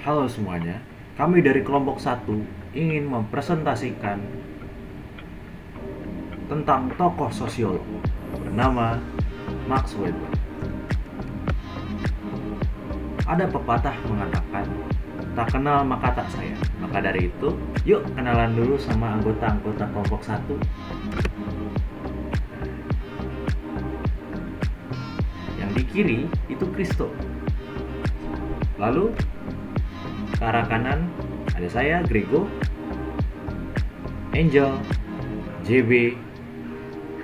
Halo semuanya, kami dari kelompok satu ingin mempresentasikan tentang tokoh sosiolog bernama Max Weber. Ada pepatah mengatakan, tak kenal maka tak sayang. Maka dari itu, yuk kenalan dulu sama anggota-anggota kelompok satu. Yang di kiri itu Kristo. Lalu ke arah kanan ada saya, Grego, Angel, JB,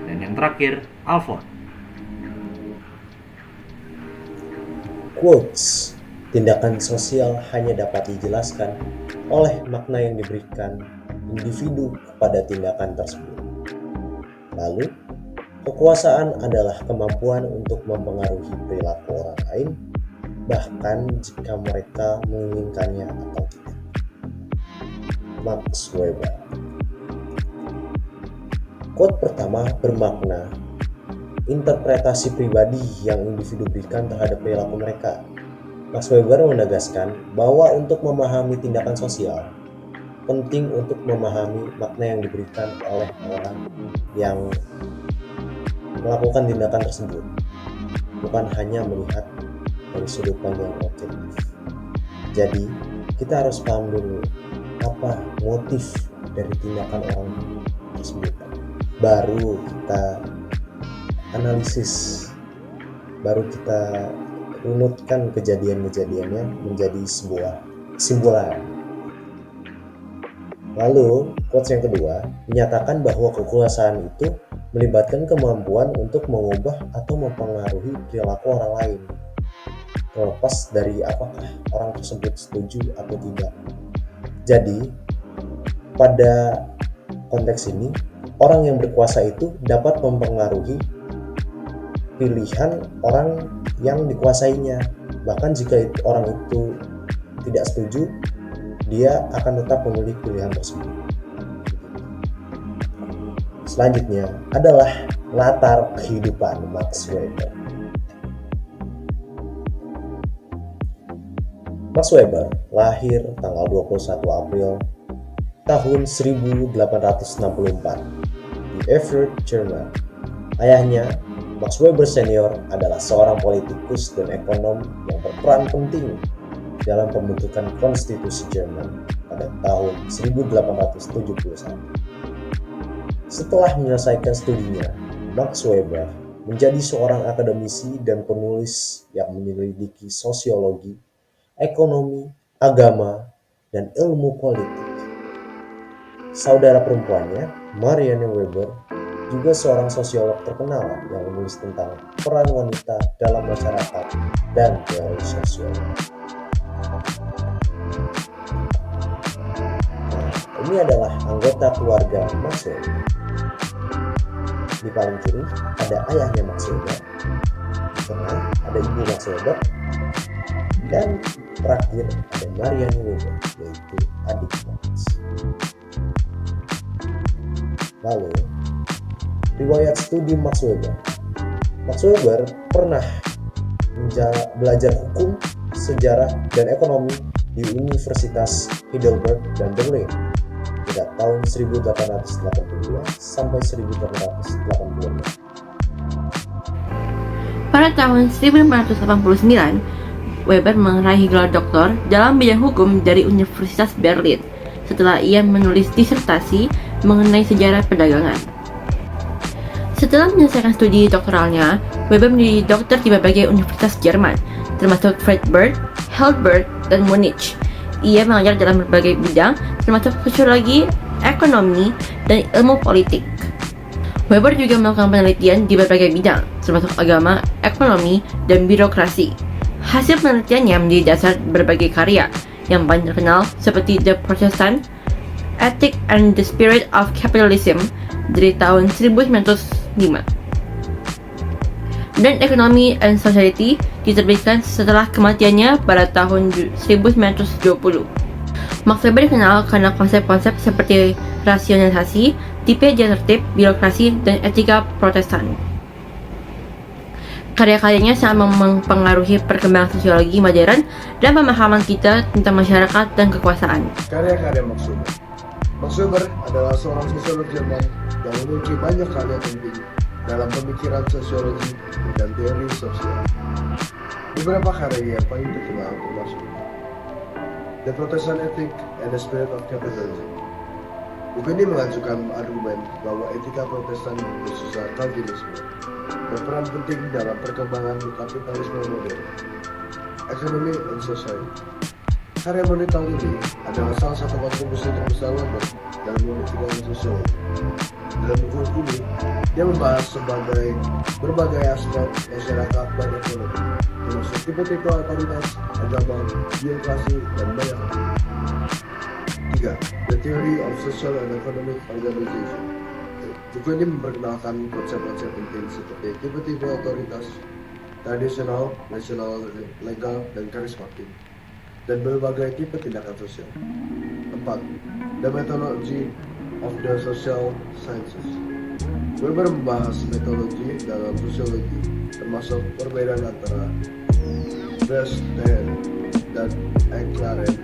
dan yang terakhir, Alfon. Quotes, tindakan sosial hanya dapat dijelaskan oleh makna yang diberikan individu kepada tindakan tersebut. Lalu, kekuasaan adalah kemampuan untuk mempengaruhi perilaku orang lain, bahkan jika mereka menginginkannya atau tidak. Max Weber. Quote pertama bermakna interpretasi pribadi yang individu berikan terhadap perilaku mereka. Max Weber menegaskan bahwa untuk memahami tindakan sosial, penting untuk memahami makna yang diberikan oleh orang yang melakukan tindakan tersebut, bukan hanya melihat dari sudut pandang objektif. Jadi, kita harus paham dulu apa motif dari tindakan orang tersebut. Baru kita analisis, baru kita runutkan kejadian-kejadiannya menjadi sebuah kesimpulan. Lalu, quotes yang kedua menyatakan bahwa kekuasaan itu melibatkan kemampuan untuk mengubah atau mempengaruhi perilaku orang lain, terlepas dari apakah orang tersebut setuju atau tidak. Jadi, pada konteks ini, orang yang berkuasa itu dapat mempengaruhi pilihan orang yang dikuasainya. Bahkan jika orang itu tidak setuju, dia akan tetap memilih pilihan tersebut. Selanjutnya adalah latar kehidupan Max Weber. Max Weber lahir tanggal 21 April tahun 1864 di Erfurt, Jerman. Ayahnya, Max Weber Senior, adalah seorang politikus dan ekonom yang berperan penting dalam pembentukan konstitusi Jerman pada tahun 1871. Setelah menyelesaikan studinya, Max Weber menjadi seorang akademisi dan penulis yang menyelidiki sosiologi, ekonomi, agama, dan ilmu politik. Saudara perempuannya, Marianne Weber, juga seorang sosiolog terkenal yang menulis tentang peran wanita dalam masyarakat dan teori sosial. Nah, ini adalah anggota keluarga Max Weber. Di paling kiri ada ayahnya Max Weber, di tengah ada ibu Max Weber, dan terakhir ada Marianne Weber, yaitu adik Max. Lalu, riwayat studi Max Weber. Max Weber pernah belajar hukum, sejarah, dan ekonomi di Universitas Heidelberg dan Berlin pada tahun 1882 sampai 1886. Pada tahun 1989, Weber meraih gelar doktor dalam bidang hukum dari Universitas Berlin setelah ia menulis disertasi mengenai sejarah perdagangan. Setelah menyelesaikan studi doktoralnya, Weber menjadi dokter di berbagai universitas Jerman, termasuk Freiburg, Heidelberg, dan Munich. Ia mengajar dalam berbagai bidang, termasuk sosiologi, ekonomi, dan ilmu politik. Weber juga melakukan penelitian di berbagai bidang, termasuk agama, ekonomi, dan birokrasi. Hasil penelitiannya menjadi dasar berbagai karya yang paling terkenal seperti The Protestant, Ethic and the Spirit of Capitalism dari tahun 1905, dan Economy and Society diterbitkan setelah kematiannya pada tahun 1920. Max Weber dikenal karena konsep-konsep seperti rasionalisasi, tipe dia tertib, birokrasi, dan etika Protestan. Karya-karyanya sangat mempengaruhi perkembangan sosiologi modern dan pemahaman kita tentang masyarakat dan kekuasaan. Karya-karya Max Weber. Max Weber adalah seorang sosiolog Jerman yang memiliki banyak karya penting dalam pemikiran sosiologi dan teori sosial. Beberapa karya yang paling terkenal termasuk The Protestant Ethic and the Spirit of Capitalism. Buku ini mengajukan argumen bahwa etika Protestan versus Calvinisme berperan penting dalam perkembangan kapitalisme modern, economy and society. Karya monetar ini adalah salah satu kontribusi terbesar Weber dalam pemikiran sosiologi. Dalam buku ini, dia membahas berbagai aspek masyarakat dan ekonomi, termasuk tipe-tipe otoritas, agama, birokrasi, dan banyak lagi. 3. The Theory of Social and Economic Organization. Buku ini memperkenalkan konsep-konsep penting seperti tipe-tipe otoritas, tradisional, nasional, legal, dan karismatik, dan berbagai tipe tindakan sosial. 4. The Methodology of the Social Sciences. Weber membahas metodologi dalam sosiologi, termasuk perbedaan antara Verstehen dan Erklären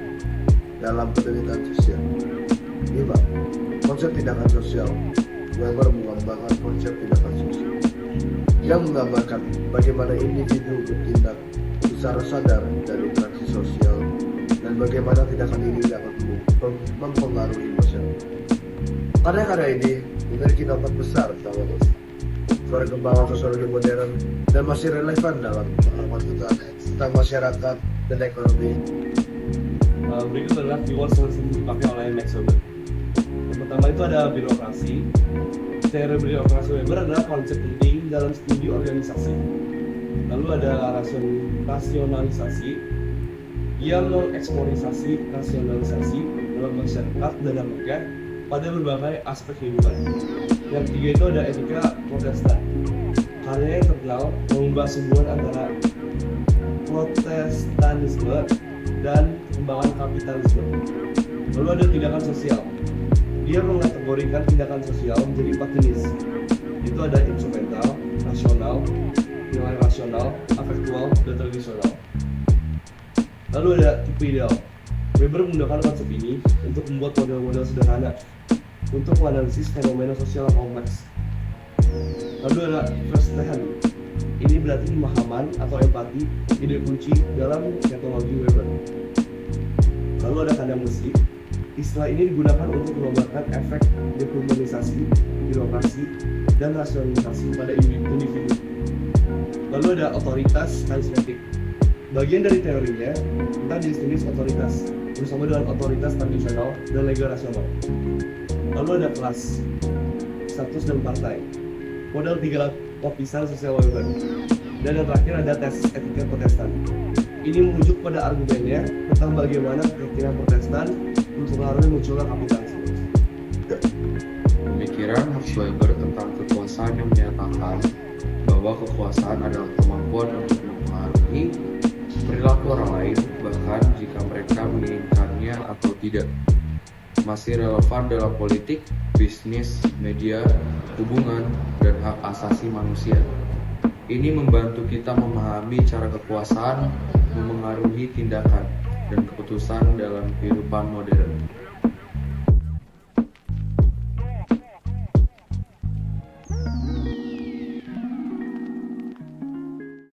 dalam penelitian sosial. 5. Konsep tindakan sosial. Weber mengembangkan konsep tindakan sosial yang menggambarkan bagaimana individu bertindak secara sadar dan interaksi sosial dan bagaimana tindakan ini dapat mempengaruhi masyarakat. Karya-karya ini memiliki dampak besar dalam perkembangan sosiologi modern dan masih relevan dalam pengalaman kita tentang masyarakat dan ekonomi. Berikut adalah keyword yang dipakai oleh Max Weber. Yang pertama itu ada birokrasi. Teori birokrasi Weber adalah konsep penting dalam studi organisasi. Lalu ada rasionalisasi yang mengeksploitasi rasionalisasi dalam masyarakat dan lembaga pada berbagai aspek kehidupan. Yang ketiga itu ada etika Protestan. Karya yang terkenal membahas hubungan antara Protestanisme dan perkembangan kapitalisme. Lalu ada tindakan sosial. Dia mengategorikan tindakan sosial menjadi 4 jenis. Itu ada instrumental, rasional, nilai rasional, afektual, dan tradisional. Lalu ada tipe ideal. Weber menggunakan konsep ini untuk membuat model-model sederhana untuk menganalisis fenomena sosial yang kompleks. Lalu ada Verstehen. Ini berarti pemahaman atau empati, ide kunci dalam metodologi Weber. Lalu ada kandang musik. Istilah ini digunakan untuk menggambarkan efek dehumanisasi, birokrasi, dan rasionalisasi pada individu. Lalu ada otoritas karismatik. Bagian dari teorinya tentang jenis-jenis otoritas bersama dengan otoritas tradisional dan legal rasional. Lalu ada kelas, status dan partai. Model 3 lapisan sosial Weber. Dan yang terakhir ada tes etika Protestan. Ini merujuk pada argumennya tentang bagaimana keyakinan Protestan mempengaruhi munculnya kapitalisme. Pemikiran Max Weber tentang kekuasaan yang menyatakan bahwa kekuasaan adalah kemampuan untuk mempengaruhi perilaku orang lain, bahkan jika mereka menginginkannya atau tidak. Masih relevan dalam politik, bisnis, media, hubungan, dan hak asasi manusia. Ini membantu kita memahami cara kekuasaan memengaruhi tindakan dan keputusan dalam kehidupan modern.